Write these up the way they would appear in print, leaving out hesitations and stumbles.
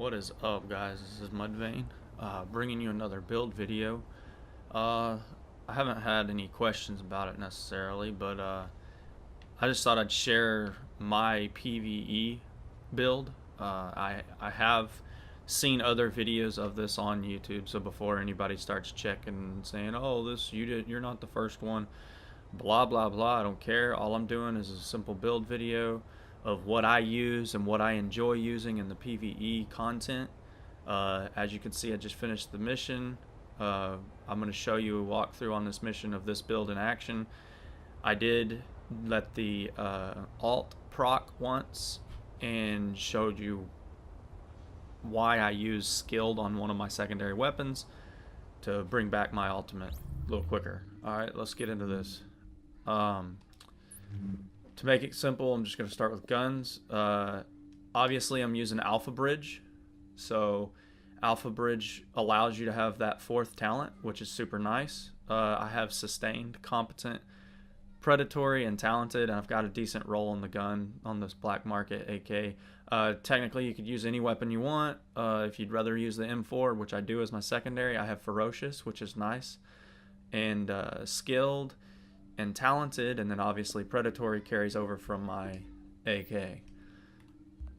What is up, guys? This is Muddvain, bringing you another build video. I haven't had any questions about it necessarily, but I just thought I'd share my PVE build. I have seen other videos of this on YouTube, so before anybody starts checking and saying, "Oh, you're not the first one," blah blah blah. I don't care. All I'm doing is a simple build video of what I use and what I enjoy using in the PVE content. As you can see, I just finished the mission. I'm going to show you a walkthrough on this mission of this build in action. I did let the alt proc once and showed you why I use skilled on one of my secondary weapons to bring back my ultimate a little quicker. Alright, let's get into this. To make it simple, I'm just going to start with guns. Obviously, I'm using Alpha Bridge. So, Alpha Bridge allows you to have that fourth talent, which is super nice. I have Sustained, Competent, Predatory, and Talented, and I've got a decent roll on the gun on this Black Market AK. Technically, you could use any weapon you want. If you'd rather use the M4, which I do as my secondary, I have Ferocious, which is nice, and Skilled, and Talented, and then obviously Predatory carries over from my AK.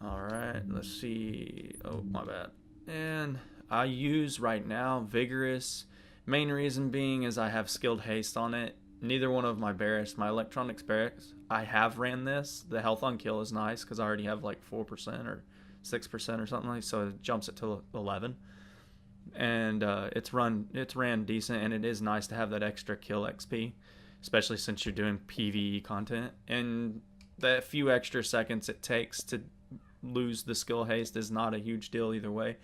Alright, let's see. Oh, my bad. And I use right now Vigorous. Main reason being is I have Skilled Haste on it. Neither one of my barracks, my electronics barracks, I have ran this. The health on kill is nice because I already have like 4% or 6% or something like, so it jumps it to 11. And it's ran decent, and it is nice to have that extra kill XP, especially since you're doing PVE content. And that few extra seconds it takes to lose the skill haste is not a huge deal either way.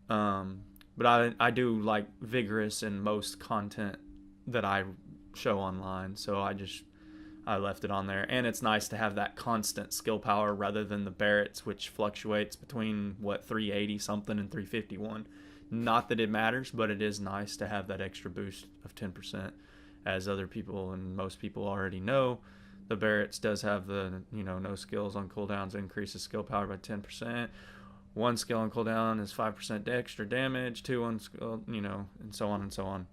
But I do like Vigorous in most content that I show online, so I left it on there. And it's nice to have that constant skill power rather than the Barrett's, which fluctuates between 380 something and 351. Not that it matters, but it is nice to have that extra boost of 10%. As other people and most people already know, the Barrett's does have the, no skills on cooldowns increases skill power by 10%. One skill on cooldown is 5% extra damage, 2 on skill, and so on and so on.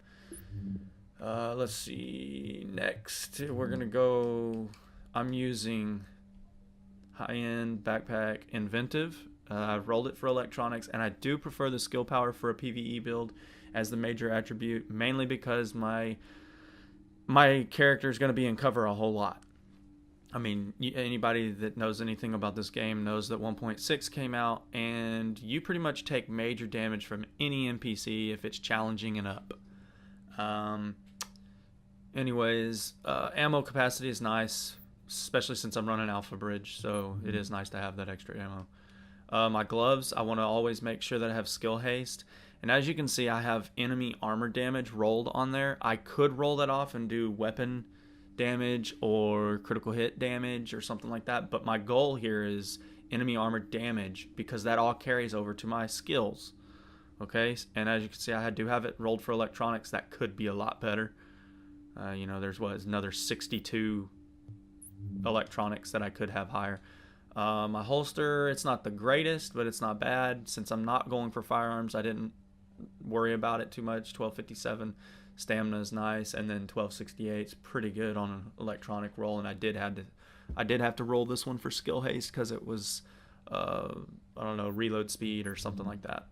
Let's see. Next, we're going to go. I'm using high-end backpack Inventive. I've rolled it for electronics, and I do prefer the skill power for a PvE build as the major attribute, mainly because my character is going to be in cover a whole lot. I mean, anybody that knows anything about this game knows that 1.6 came out, and you pretty much take major damage from any NPC if it's challenging and up. Anyways, ammo capacity is nice, especially since I'm running Alpha Bridge, so it is nice to have that extra ammo. My gloves, I want to always make sure that I have skill haste. And as you can see, I have enemy armor damage rolled on there. I could roll that off and do weapon damage or critical hit damage or something like that. But my goal here is enemy armor damage because that all carries over to my skills. Okay, and as you can see, I do have it rolled for electronics. That could be a lot better. There's another 62 electronics that I could have higher. My holster, it's not the greatest, but it's not bad. Since I'm not going for firearms, I didn't worry about it too much. 1257 stamina is nice, and then 1268 is pretty good on an electronic roll. And I did have to roll this one for skill haste because it was reload speed or something like that.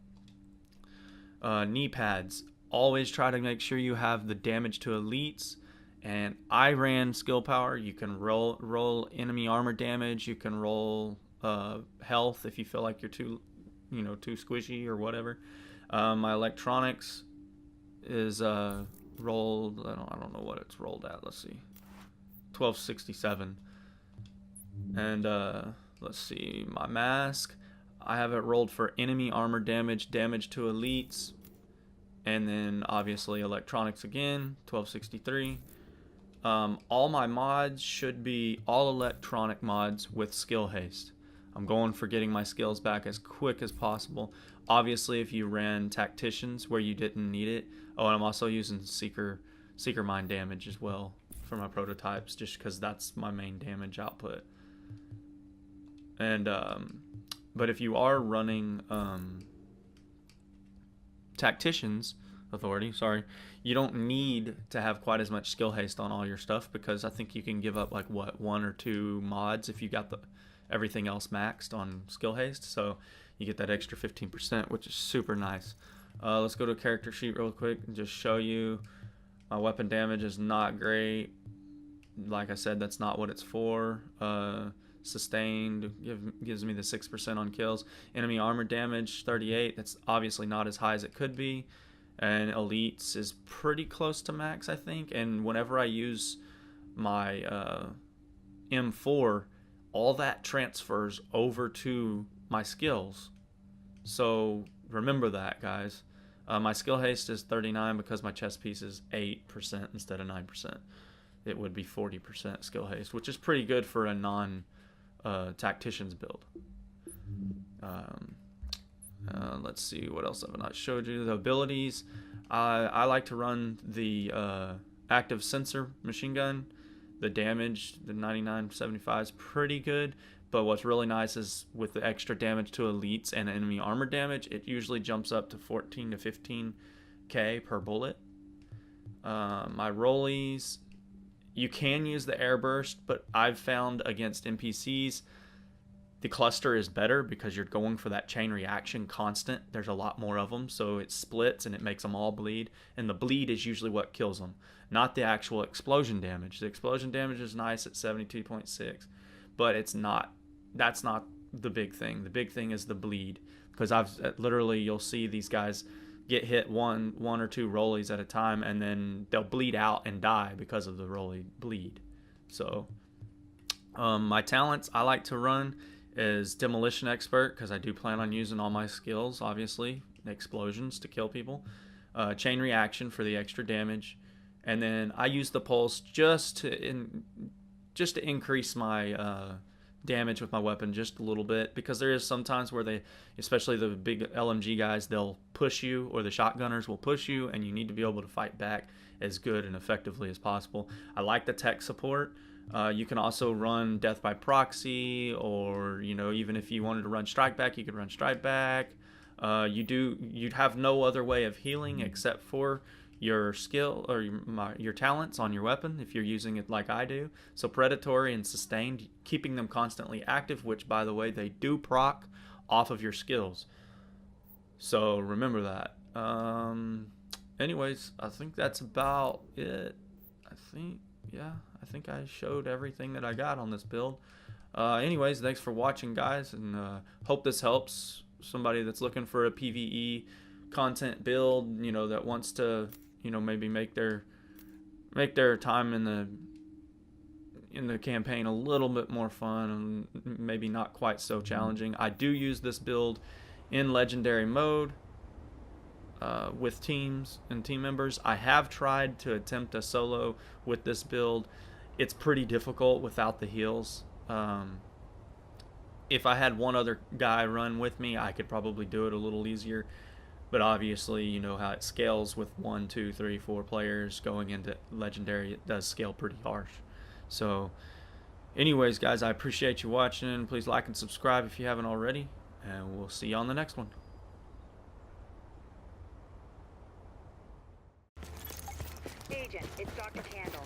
Knee pads, always try to make sure you have the damage to elites. And I ran skill power. You can roll enemy armor damage. You can roll health if you feel like you're too squishy or whatever. My electronics is rolled. I don't know what it's rolled at. Let's see, 1267. And let's see, my mask. I have it rolled for enemy armor damage, damage to elites, and then obviously electronics again, 1263. All my mods should be all electronic mods with skill haste. I'm going for getting my skills back as quick as possible. Obviously, if you ran tacticians where you didn't need it. Oh, and I'm also using seeker mine damage as well for my prototypes, just because that's my main damage output. And But if you are running Tactician's Authority, sorry, you don't need to have quite as much skill haste on all your stuff, because I think you can give up like what, 1 or 2 mods if you got everything else maxed on skill haste. So you get that extra 15%, which is super nice. Let's go to a character sheet real quick and just show you my weapon damage is not great. Like I said, that's not what it's for. Sustained gives me the 6% on kills. Enemy armor damage 38. That's obviously not as high as it could be. And elites is pretty close to max, I think. And whenever I use my M4, all that transfers over to my skills. So remember that, guys. My skill haste is 39 because my chest piece is 8% instead of 9%. It would be 40% skill haste, which is pretty good for a non-tactician's build. Let's see, what else have I not showed you? The abilities. I like to run the active sensor machine gun. The damage, the 9975 is pretty good. But what's really nice is with the extra damage to elites and enemy armor damage, it usually jumps up to 14 to 15k per bullet. My rollies, you can use the air burst, but I've found against NPCs, the cluster is better because you're going for that chain reaction constant. There's a lot more of them, so it splits and it makes them all bleed. And the bleed is usually what kills them, not the actual explosion damage. The explosion damage is nice at 72.6, but it's not. That's not the big thing. The big thing is the bleed, because literally you'll see these guys get hit one or two rollies at a time, and then they'll bleed out and die because of the rolly bleed. So my talents I like to run is Demolition Expert, because I do plan on using all my skills, obviously, explosions to kill people, Chain Reaction for the extra damage, and then I use the Pulse just to increase my damage with my weapon just a little bit, because there is sometimes where they, especially the big LMG guys, they'll push you, or the shotgunners will push you, and you need to be able to fight back as good and effectively as possible. I like the tech support. You can also run Death by Proxy, or even if you wanted to run Strike Back, you could run Strike Back. You'd have no other way of healing except for your skill or your talents on your weapon if you're using it like I do. So Predatory and Sustained, keeping them constantly active, which by the way they do proc off of your skills. So remember that. Anyways, I think that's about it. I think I showed everything that I got on this build. Anyways, thanks for watching, guys, and hope this helps somebody that's looking for a PVE content build, that wants to, maybe make their time in the campaign a little bit more fun and maybe not quite so challenging. I do use this build in legendary mode with teams and team members. I have tried to attempt a solo with this build. It's pretty difficult without the heals. If I had one other guy run with me, I could probably do it a little easier. But obviously, you know how it scales with 1, 2, 3, 4 players going into legendary. It does scale pretty harsh. So anyways, guys, I appreciate you watching. Please like and subscribe if you haven't already, and we'll see you on the next one. Agent, it's Dr. Candle.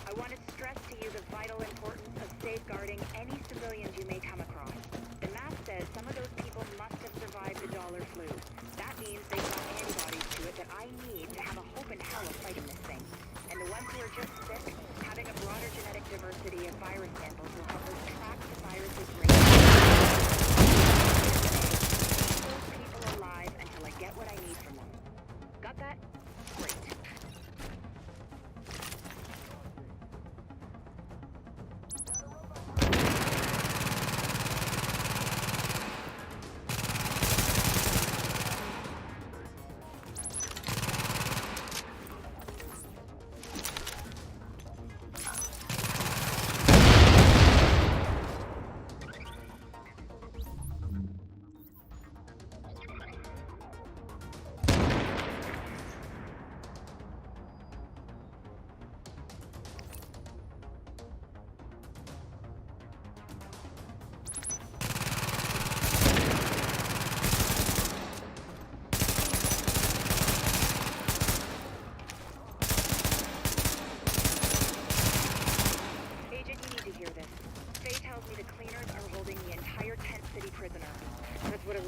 I want to stress to you the vital importance of safeguarding any civilians you may come across. The map says some of those people must have survived the dollar flu. That means they've got antibodies to it that I need to have a hope in hell of fighting this thing. And the ones who are just sick, having a broader genetic diversity of virus samples will help us track the virus's rate. Keep those people alive until I get what I need from them. Got that? Great.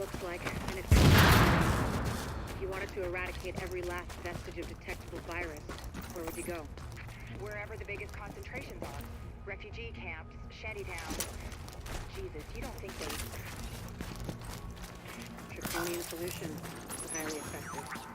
looks like, and it's if you wanted to eradicate every last vestige of detectable virus, where would you go? Wherever the biggest concentrations are. Refugee camps, shantytowns. Jesus, you don't think they... Draconian solution. Highly effective.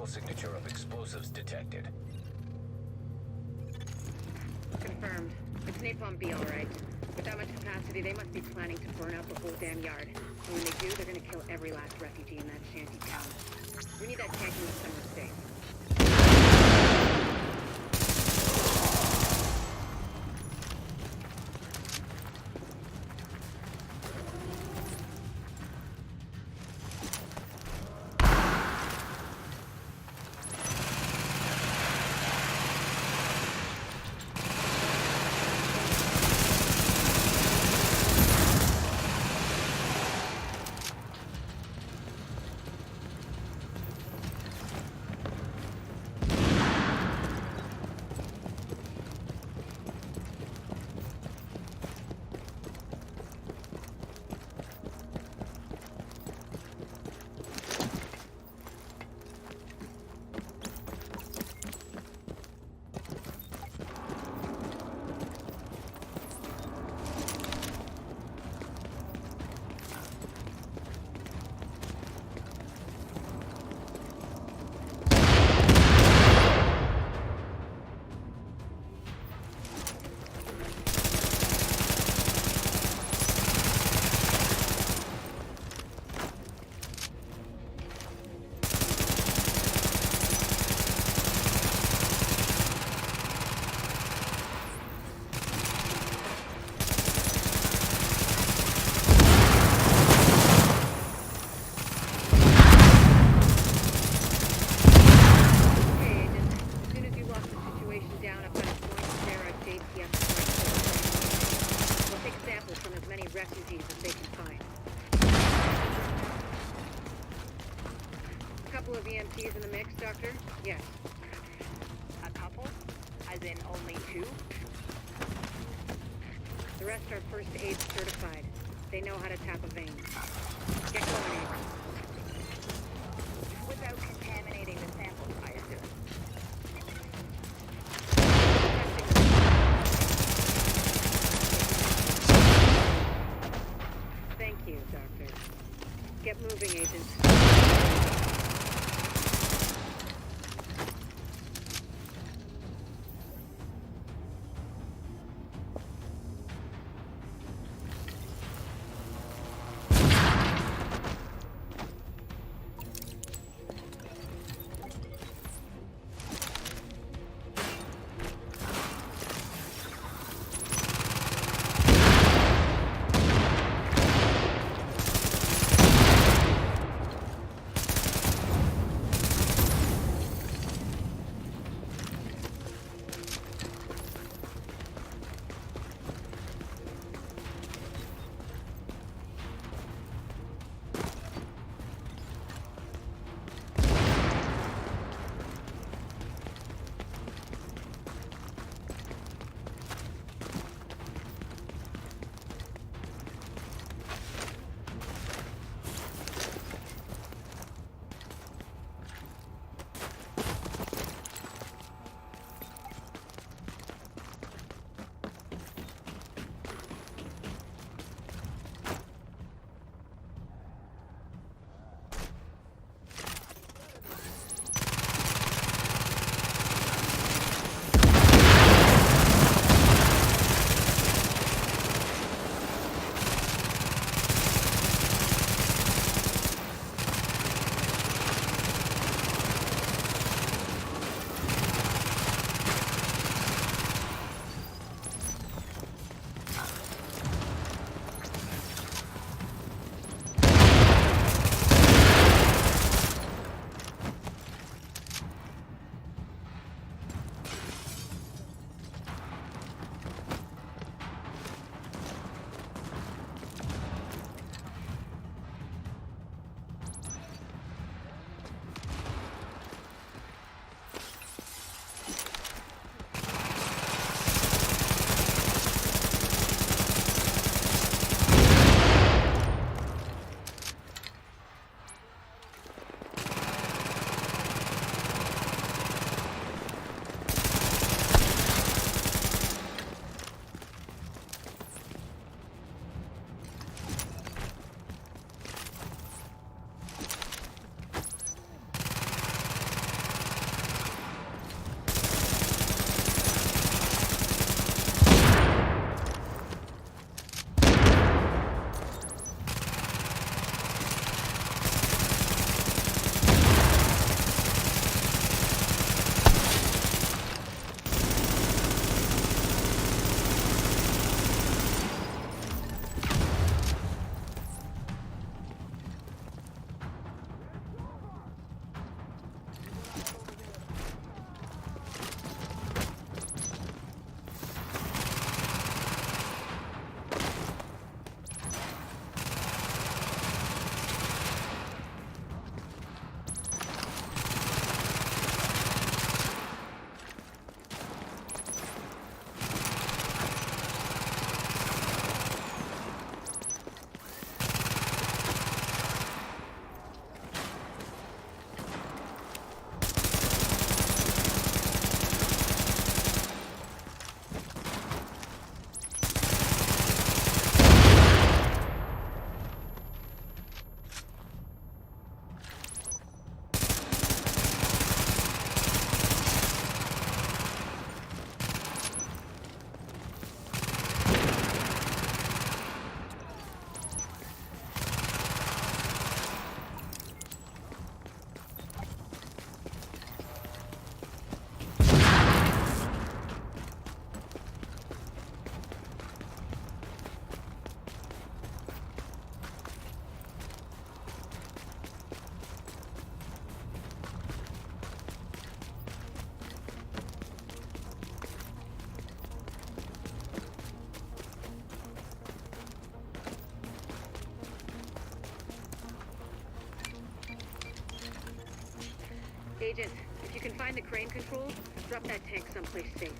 Signature of explosives detected. Confirmed. It's napalm B, all right. With that much capacity, they must be planning to burn out the whole damn yard. And when they do, they're gonna kill every last refugee in that shanty town. We need that tank in the summer safe. EMTs in the mix, Doctor? Yes. A couple? As in only two? The rest are first aid certified. They know how to tap a vein. Get going, Agent. Without contaminating the samples, I assume. Thank you, Doctor. Get moving, Agent. Agent, if you can find the crane controls, drop that tank someplace safe.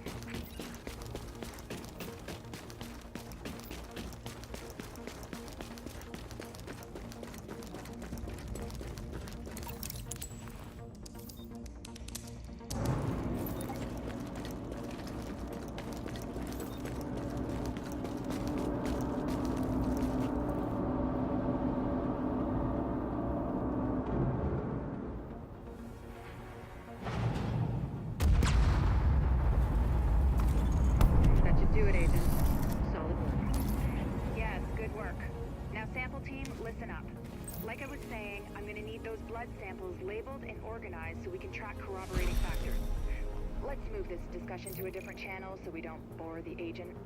That should do it, Agent. Solid work. Yes, good work. Now, sample team, listen up. Like I was saying, I'm gonna need those blood samples labeled and organized so we can track corroborating factors. Let's move this discussion to a different channel so we don't bore the agent.